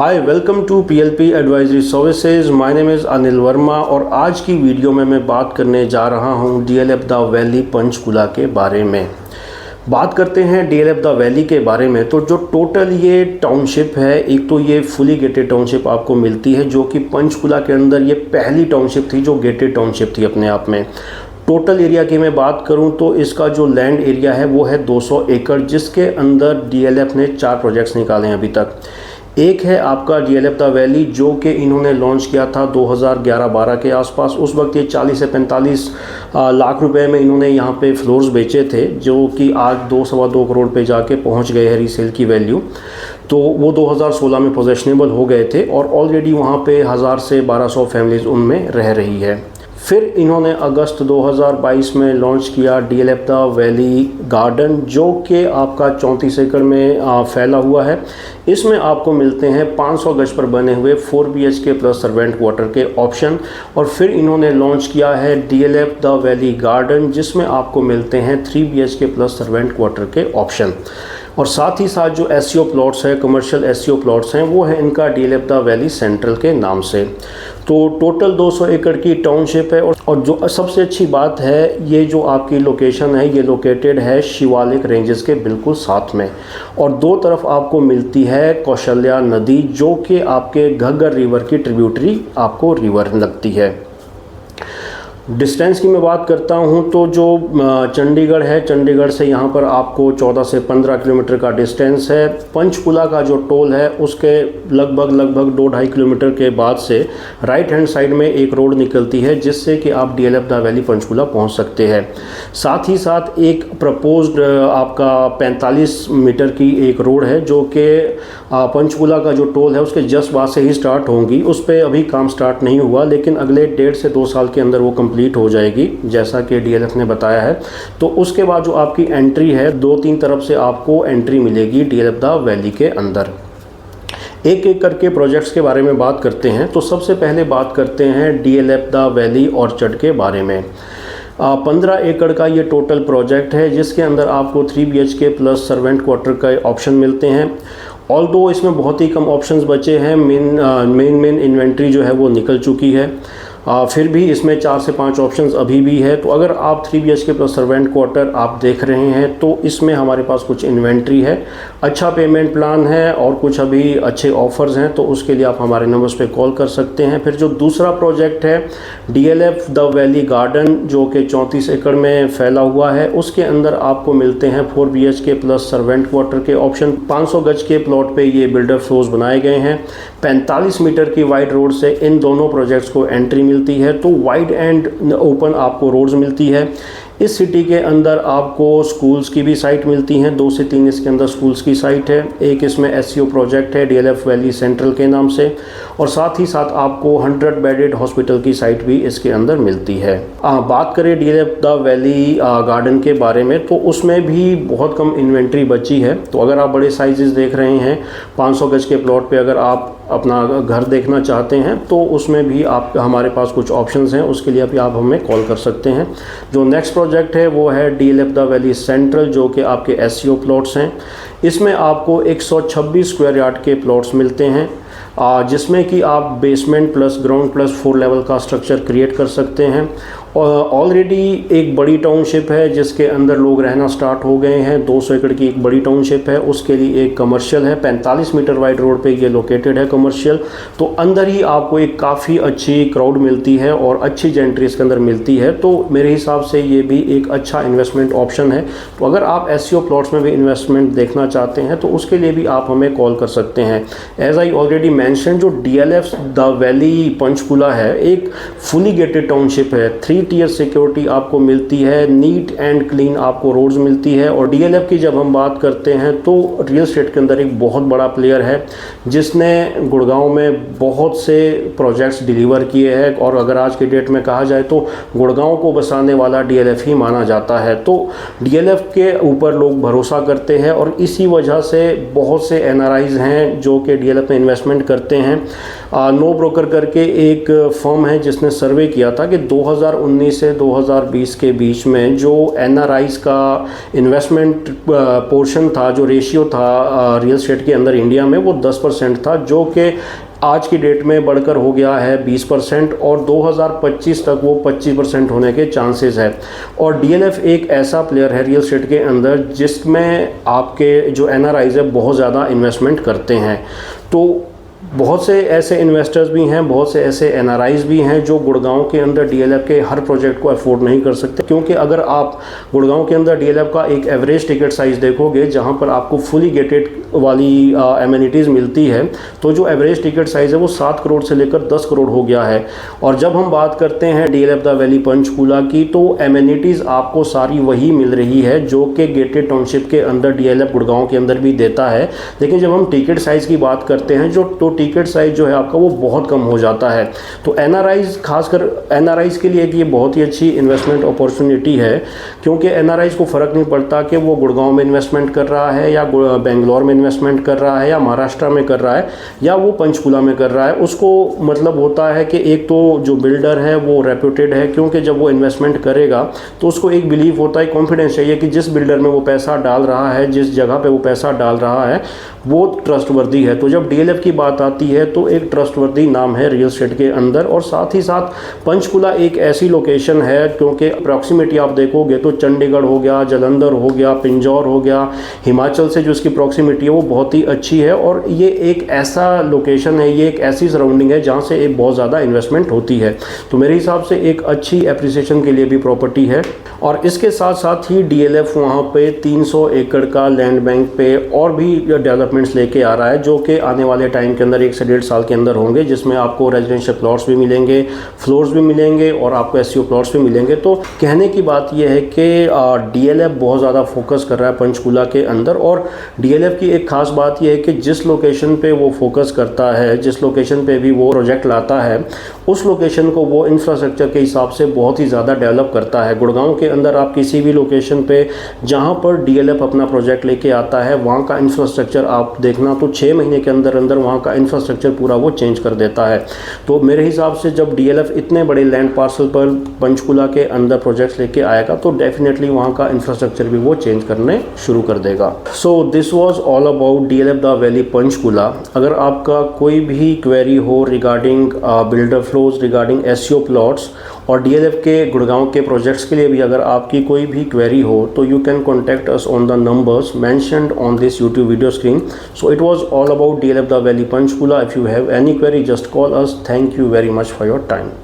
Hi welcome to PLP advisory services. My name is Anil Verma और आज की वीडियो में मैं बात करने जा रहा हूं डीएलएफ द वैली पंचकुला के बारे में। बात करते हैं डीएलएफ द वैली के बारे में। तो जो टोटल ये टाउनशिप है, एक तो ये फुली गेटेड टाउनशिप आपको मिलती है जो कि पंचकुला के अंदर ये पहली टाउनशिप थी जो गेटेड टाउनशिप थी अपने आप में। टोटल एरिया की मैं बात करूं तो इसका जो लैंड एरिया है वो है 200 एकड़, जिसके अंदर डीएलएफ ने 4 प्रोजेक्ट्स निकाले हैं अभी तक। एक है आपका डीएलएफ द वैली जो कि इन्होंने लॉन्च किया था 2011-12 के आसपास। उस वक्त ये 40 से 45 लाख रुपए में इन्होंने यहाँ पे फ्लोर्स बेचे थे, जो कि आज 2-2.25 करोड़ पे जाके पहुँच गए हैं रीसेल की वैल्यू। तो वो 2016 में पोजेशनेबल हो गए थे और ऑलरेडी वहाँ पे 1000 से 1200 फैमिलीज़ उनमें रह रही है। फिर इन्होंने अगस्त 2022 में लॉन्च किया डीएलएफ द वैली गार्डन, जो कि आपका 34 एकड़ में फैला हुआ है। इसमें आपको मिलते हैं 500 गज पर बने हुए 4 BHK प्लस सर्वेंट क्वार्टर के ऑप्शन। और फिर इन्होंने लॉन्च किया है डीएलएफ द वैली गार्डन, जिसमें आपको मिलते हैं 3 BHK प्लस सर्वेंट क्वार्टर के ऑप्शन। और साथ ही साथ जो एससीओ प्लॉट्स है, कमर्शियल एससीओ प्लॉट्स हैं, वो है इनका डीएलएफ द वैली सेंट्रल के नाम से। तो टोटल 200 एकड़ की टाउनशिप है। और जो सबसे अच्छी बात है, ये जो आपकी लोकेशन है ये लोकेटेड है शिवालिक रेंजेस के बिल्कुल साथ में। और दो तरफ आपको मिलती है कौशल्या नदी, जो कि आपके घग्गर रिवर की ट्रिब्यूटरी आपको रिवर लगती है। डिस्टेंस की मैं बात करता हूं तो जो चंडीगढ़ है, चंडीगढ़ से यहां पर आपको 14 से 15 किलोमीटर का डिस्टेंस है। पंचकुला का जो टोल है उसके लगभग 2-2.5 किलोमीटर के बाद से राइट हैंड साइड में एक रोड निकलती है, जिससे कि आप डीएलएफ द वैली पंचकुला पहुंच सकते हैं। साथ ही साथ एक प्रपोज्ड आपका 45 मीटर की एक रोड है जो कि पंचकुला का जो टोल है उसके जस्ट बाद से ही स्टार्ट होंगी। उस पर अभी काम स्टार्ट नहीं हुआ, लेकिन अगले 1.5 से 2 साल के अंदर वो कंप्लीट हो जाएगी, जैसा कि डीएलएफ ने बताया है। तो उसके बाद जो आपकी एंट्री है, 2-3 तरफ से आपको एंट्री मिलेगी डीएलएफ द वैली के अंदर। एक एक करके प्रोजेक्ट्स के बारे में बात करते हैं। तो सबसे पहले बात करते हैं डीएलएफ द वैली ऑर्चर्ड के बारे में। 15 एकड़ का ये टोटल प्रोजेक्ट है, जिसके अंदर आपको 3 BHK प्लस सर्वेंट क्वार्टर का ऑप्शन मिलते हैं। ऑल्दो इसमें बहुत ही कम ऑप्शंस बचे हैं, मेन इन्वेंट्री जो है वो निकल चुकी है। फिर भी इसमें 4 से 5 ऑप्शंस अभी भी है। तो अगर आप 3 BHK प्लस सर्वेंट क्वार्टर आप देख रहे हैं तो इसमें हमारे पास कुछ इन्वेंट्री है, अच्छा पेमेंट प्लान है और कुछ अभी अच्छे ऑफर्स हैं, तो उसके लिए आप हमारे नंबर्स पे कॉल कर सकते हैं। फिर जो दूसरा प्रोजेक्ट है डीएलएफ द वैली गार्डन, जो कि 34 एकड़ में फैला हुआ है, उसके अंदर आपको मिलते हैं 4 BHK प्लस सर्वेंट क्वार्टर के ऑप्शन। 500 गज के प्लॉट पे ये बिल्डर फ्लोर्स बनाए गए हैं। 45 मीटर की वाइड रोड से इन दोनों प्रोजेक्ट्स को एंट्री मिलती है। तो वाइड एंड ओपन आपको रोड्स मिलती है। इस सिटी के अंदर आपको स्कूल्स की भी साइट मिलती हैं, 2 से 3 इसके अंदर स्कूल्स की साइट है। एक इसमें एससीओ प्रोजेक्ट है डीएलएफ वैली सेंट्रल के नाम से, और साथ ही साथ आपको 100 बेडेड हॉस्पिटल की साइट भी इसके अंदर मिलती है। बात करें डीएलएफ द वैली गार्डन के बारे में, तो उसमें भी बहुत कम इन्वेंट्री बची है। तो अगर आप बड़े साइजेस देख रहे हैं, 500 गज के प्लॉट पे अगर आप अपना घर देखना चाहते हैं तो उसमें भी आप हमारे पास कुछ ऑप्शंस हैं, उसके लिए भी आप हमें कॉल कर सकते हैं। जो नेक्स्ट प्रोजेक्ट है वो है डीएलएफ द वैली सेंट्रल, जो कि आपके एससीओ प्लॉट्स हैं। इसमें आपको 126 स्क्वायर यार्ड के प्लॉट्स मिलते हैं, जिसमें कि आप basement plus ground plus 4 level का स्ट्रक्चर क्रिएट कर सकते हैं। ऑलरेडी एक बड़ी टाउनशिप है जिसके अंदर लोग रहना स्टार्ट हो गए हैं। 200 एकड़ की एक बड़ी टाउनशिप है, उसके लिए एक कमर्शियल है। 45 मीटर वाइड रोड पे ये लोकेटेड है कमर्शियल। तो अंदर ही आपको एक काफ़ी अच्छी क्राउड मिलती है और अच्छी जेंट्री इसके अंदर मिलती है। तो मेरे हिसाब से ये भी एक अच्छा इन्वेस्टमेंट ऑप्शन है। तो अगर आप एससीओ प्लॉट्स में भी इन्वेस्टमेंट देखना चाहते हैं तो उसके लिए भी आप हमें कॉल कर सकते हैं। एज आई ऑलरेडी मैंशन, जो डीएलएफ द वैली पंचकुला है एक फुली गेटेड टाउनशिप है। 3 टियर सिक्योरिटी आपको मिलती है, नीट एंड क्लीन आपको रोड्स मिलती है। और डीएलएफ की जब हम बात करते हैं तो रियल एस्टेट के अंदर एक बहुत बड़ा प्लेयर है, जिसने गुड़गांव में बहुत से प्रोजेक्ट्स डिलीवर किए हैं। और अगर आज के डेट में कहा जाए तो गुड़गांव को बसाने वाला डीएलएफ ही माना जाता है। तो डीएलएफ के ऊपर लोग भरोसा करते हैं और इसी वजह से बहुत से एनआरआईज हैं जो कि डीएलएफ में इन्वेस्टमेंट करते हैं। नो ब्रोकर करके एक फर्म है जिसने सर्वे किया था कि 2019 2019 से 2020 के बीच में जो NRIs का इन्वेस्टमेंट पोर्शन था, जो रेशियो था रियल एस्टेट के अंदर इंडिया में, वो 10% था, जो कि आज की डेट में बढ़कर हो गया है 20% और 2025 तक वो 25% होने के चांसेस है। और DLF एक ऐसा प्लेयर है रियल एस्टेट के अंदर जिसमें आपके जो NRIs है बहुत ज़्यादा इन्वेस्टमेंट करते हैं। तो बहुत से ऐसे इन्वेस्टर्स भी हैं, बहुत से ऐसे NRIs भी हैं जो गुड़गांव के अंदर DLF के हर प्रोजेक्ट को अफोर्ड नहीं कर सकते, क्योंकि अगर आप गुड़गांव के अंदर DLF का एक एवरेज टिकट साइज़ देखोगे जहां पर आपको फुली गेटेड वाली एमिनिटीज़ मिलती है, तो जो एवरेज टिकट साइज़ है वो 7 करोड़ से लेकर 10 करोड़ हो गया है। और जब हम बात करते हैं DLF द वैली पंचकूला की, तो एमिनिटीज़ आपको सारी वही मिल रही है जो कि गेटेड टाउनशिप के अंदर DLF गुड़गांव के अंदर भी देता है। लेकिन जब हम टिकट साइज़ की बात करते हैं तो टिकट साइज जो है आपका वो बहुत कम हो जाता है। तो NRIs, खासकर NRIs के लिए ये बहुत ही अच्छी इन्वेस्टमेंट अपॉर्चुनिटी है, क्योंकि NRIs को फ़र्क नहीं पड़ता कि वो गुड़गांव में इन्वेस्टमेंट कर रहा है या बेंगलोर में इन्वेस्टमेंट कर रहा है या महाराष्ट्र में कर रहा है या वो पंचकूला में कर रहा है। उसको मतलब होता है कि एक तो जो बिल्डर है वो रेप्यूटेड है, क्योंकि जब वो इन्वेस्टमेंट करेगा तो उसको एक बिलीव होता है, कॉन्फिडेंस चाहिए कि जिस बिल्डर में वो पैसा डाल रहा है, जिस जगह पे वो पैसा डाल रहा है, वो ट्रस्टवर्दी है। तो जब DLF की बात आती है तो एक ट्रस्टवर्दी नाम है रियल एस्टेट के अंदर। और साथ ही साथ पंचकूला एक ऐसी लोकेशन है, क्योंकि प्रॉक्सिमिटी आप देखोगे तो चंडीगढ़ हो गया, जालंधर हो गया, पिंजौर हो गया, हिमाचल से जो इसकी प्रॉक्सिमिटी है वो बहुत ही अच्छी है। और ये एक ऐसा लोकेशन है, ये एक ऐसी सराउंडिंग है जहाँ से एक बहुत ज़्यादा इन्वेस्टमेंट होती है। तो मेरे हिसाब से एक अच्छी एप्रिसिएशन के लिए भी प्रॉपर्टी है। और इसके साथ साथ ही DLF वहाँ पे 300 एकड़ का लैंड बैंक पे और भी डेवलपमेंट्स लेके आ रहा है, जो कि आने वाले टाइम के अंदर 1 से 1.5 साल के अंदर होंगे, जिसमें आपको रेजिडेंशियल प्लॉट्स भी मिलेंगे, फ्लोर्स भी मिलेंगे और आपको SEO प्लॉट्स भी मिलेंगे। तो कहने की बात यह है कि DLF बहुत ज़्यादा फोकस कर रहा है पंचकूला के अंदर। और DLF की एक खास बात यह है कि जिस लोकेशन पे वो फोकस करता है, जिस लोकेशन पे भी वो प्रोजेक्ट लाता है, उस लोकेशन को वो इंफ्रास्ट्रक्चर के हिसाब से बहुत ही ज़्यादा डेवलप करता है। गुड़गांव के अंदर आप किसी भी लोकेशन पे जहाँ पर DLF अपना प्रोजेक्ट लेके आता है, वहाँ का इंफ्रास्ट्रक्चर आप देखना तो 6 महीने के अंदर अंदर वहाँ का इंफ्रास्ट्रक्चर पूरा वो चेंज कर देता है। तो मेरे हिसाब से जब DLF इतने बड़े लैंड पार्सल पर पंचकूला के अंदर प्रोजेक्ट्स लेके आएगा तो डेफिनेटली वहाँ का इंफ्रास्ट्रक्चर भी वो चेंज करने शुरू कर देगा। So this was all about DLF the valley Panchkula. अगर आपका कोई भी क्वेरी हो regarding builder flows, regarding SEO plots और DLF के गुड़गांव के प्रोजेक्ट्स के लिए भी अगर आपकी कोई भी क्वेरी हो, तो you can contact us on the numbers mentioned on this YouTube video screen. So it was all about DLF the Valley Panchkula. If you have any query, just call us. Thank you very much for your time.